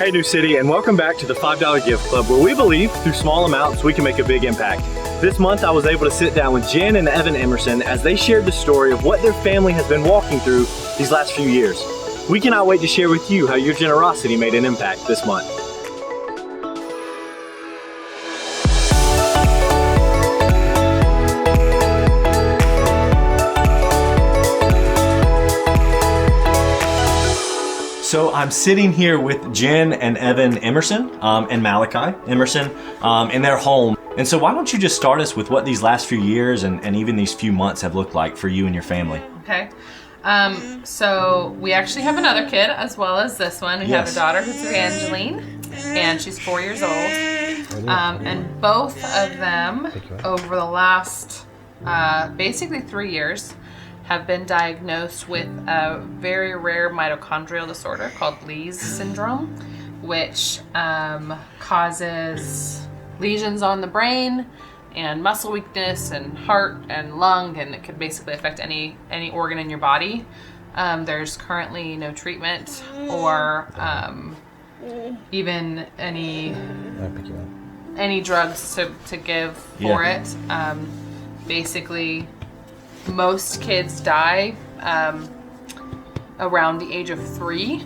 Hey New City, and welcome back to the $5 Gift Club, where we believe through small amounts we can make a big impact. This month I was able to sit down with Jen and Evan Emerson as they shared the story of what their family has been walking through these last few years. We cannot wait to share with you how your generosity made an impact this month. So I'm sitting here with Jen and Evan Emerson and Malachi Emerson in their home. And so why don't you just start us with what these last few years and even these few months have looked like for you and your family? Okay. So we actually have another kid as well as this one. We have a daughter who's Evangeline, and she's 4 years old. And both of them over the last basically 3 years have been diagnosed with a very rare mitochondrial disorder called Leigh syndrome, which causes lesions on the brain and muscle weakness and heart and lung, and it could basically affect any organ in your body. There's currently no treatment or even any drugs to give for it. Basically, most kids die around the age of 3.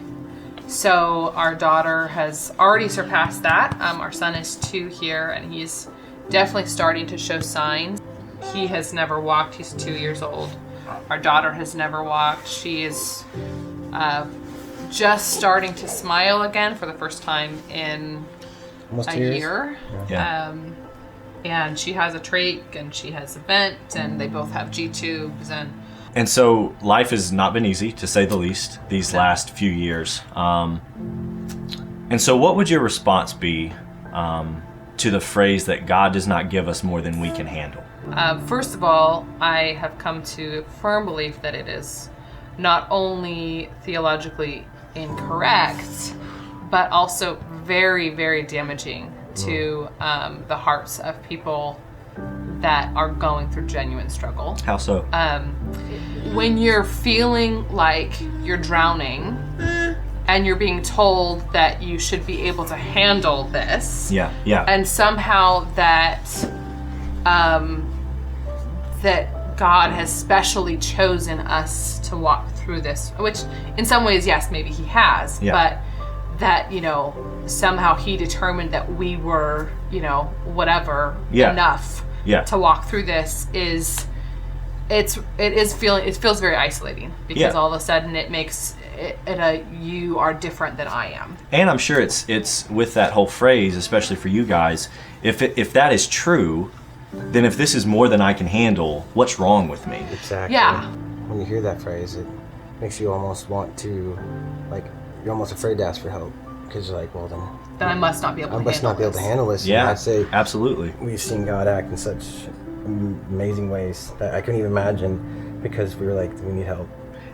So our daughter has already surpassed that. Our son is 2 here, and he's definitely starting to show signs. He has never walked. He's 2 years old. Our daughter has never walked. She is just starting to smile again for the first time in almost a year. And she has a trach, and she has a vent, and they both have G-tubes. And so life has not been easy, to say the least, these last few years. And so what would your response be to the phrase that God does not give us more than we can handle? First of all, I have come to a firm belief that it is not only theologically incorrect, but also very, very damaging to the hearts of people that are going through genuine struggle. How so? When you're feeling like you're drowning and you're being told that you should be able to handle this, and somehow that that God has specially chosen us to walk through this, which in some ways, yes, maybe he has, but that, somehow he determined that we were, whatever, enough to walk through this it feels very isolating, because all of a sudden it makes you are different than I am. And I'm sure it's with that whole phrase, especially for you guys, if that is true, then if this is more than I can handle, what's wrong with me? Exactly. Yeah. When you hear that phrase, it makes you almost want to, you're almost afraid to ask for help, because you're like, well then I must not be able to handle this. Yeah, I'd say absolutely. We've seen God act in such amazing ways that I couldn't even imagine, because we were like, we need help.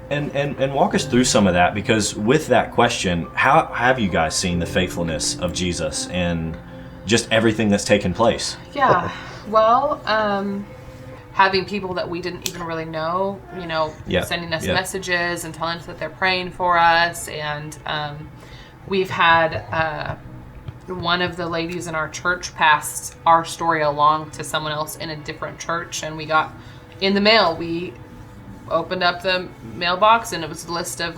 And walk us through some of that, because with that question, how have you guys seen the faithfulness of Jesus and just everything that's taken place? Yeah, well, having people that we didn't even really know, sending us messages and telling us that they're praying for us. And we've had one of the ladies in our church passed our story along to someone else in a different church, and we got in the mail, we opened up the mailbox, and it was a list of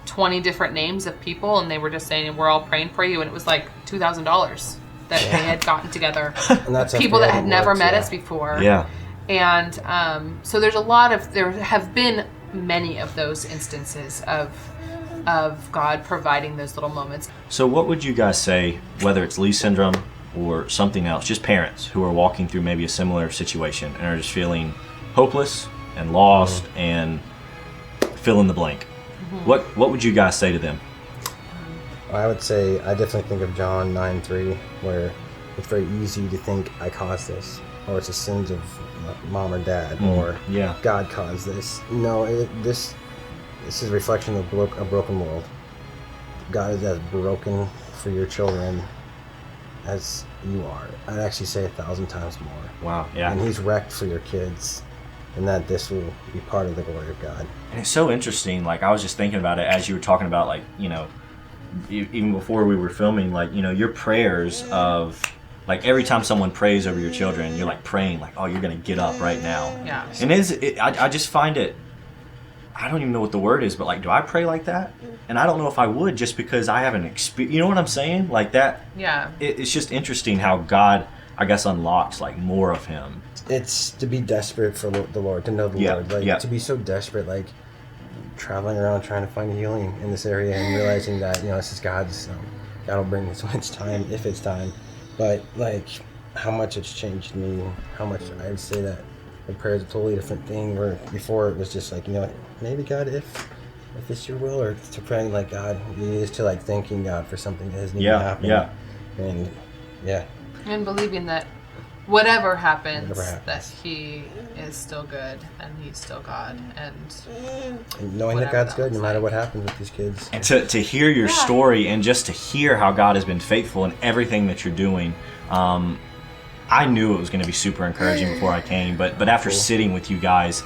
20 different names of people, and they were just saying, we're all praying for you, and it was like $2,000 that they had gotten together. And that's people that had never met us before. Yeah. And so there have been many of those instances of God providing those little moments. So what would you guys say, whether it's Leigh syndrome or something else, just parents who are walking through maybe a similar situation and are just feeling hopeless and lost and fill in the blank? What would you guys say to them? I would say, I definitely think of John 9:3, where it's very easy to think I caused this, or it's the sins of mom or dad, or God caused this. No, this is a reflection of a broken world. God is as broken for your children as you are. I'd actually say 1,000 times more. Wow, yeah. And he's wrecked for your kids, and that this will be part of the glory of God. And it's so interesting, I was just thinking about it as you were talking about, even before we were filming, like, your prayers of, like, every time someone prays over your children, you're like praying like, oh, you're going to get up right now. Yeah. And I just find it, I don't even know what the word is, but like, do I pray like that? And I don't know if I would, just because I haven't experienced, you know what I'm saying? Like that. Yeah. It's just interesting how God, I guess, unlocks like more of him. It's to be desperate for the Lord, to know the Lord. Like, to be so desperate, like traveling around trying to find healing in this area and realizing that, this is God's, God will bring this when it's time, if it's time. But like how much it's changed me, how much I would say that the prayer is a totally different thing, where before it was just like, maybe God, if it's your will, or to praying like God, it is to like thanking God for something that hasn't even happened. And believing that whatever happens, that he is still good and he's still God, and knowing that God's good no matter what happens with these kids. And to hear your story, and just to hear how God has been faithful in everything that you're doing, I knew it was going to be super encouraging before I came, but after sitting with you guys,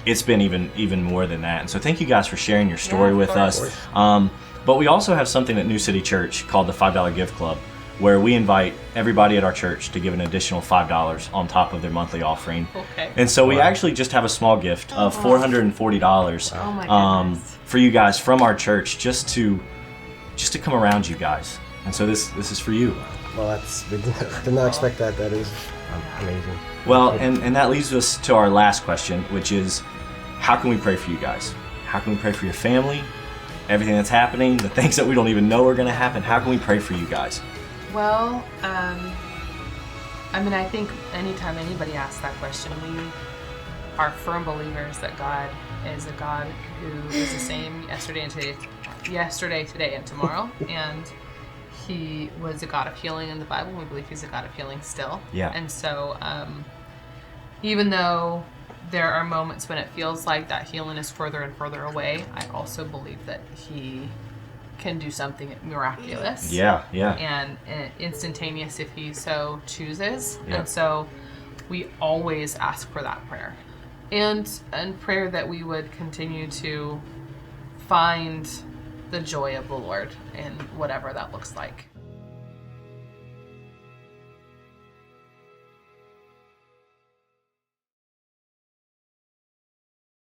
it's been even more than that. And so thank you guys for sharing your story with us. But we also have something at New City Church called the $5 Give Club, where we invite everybody at our church to give an additional $5 on top of their monthly offering. Okay. And so we actually just have a small gift of $440 for you guys from our church, just to come around you guys. And so this is for you. Well, did not expect that. That is amazing. Well, and that leads us to our last question, which is, how can we pray for you guys? How can we pray for your family? Everything that's happening, the things that we don't even know are going to happen. How can we pray for you guys? Well, I think anytime anybody asks that question, we are firm believers that God is a God who is the same yesterday, today, and tomorrow. And he was a God of healing in the Bible. We believe he's a God of healing still. Yeah. And so even though there are moments when it feels like that healing is further and further away, I also believe that he can do something miraculous. Yeah. And instantaneous if he so chooses. Yeah. And so we always ask for that prayer. And prayer that we would continue to find the joy of the Lord in whatever that looks like.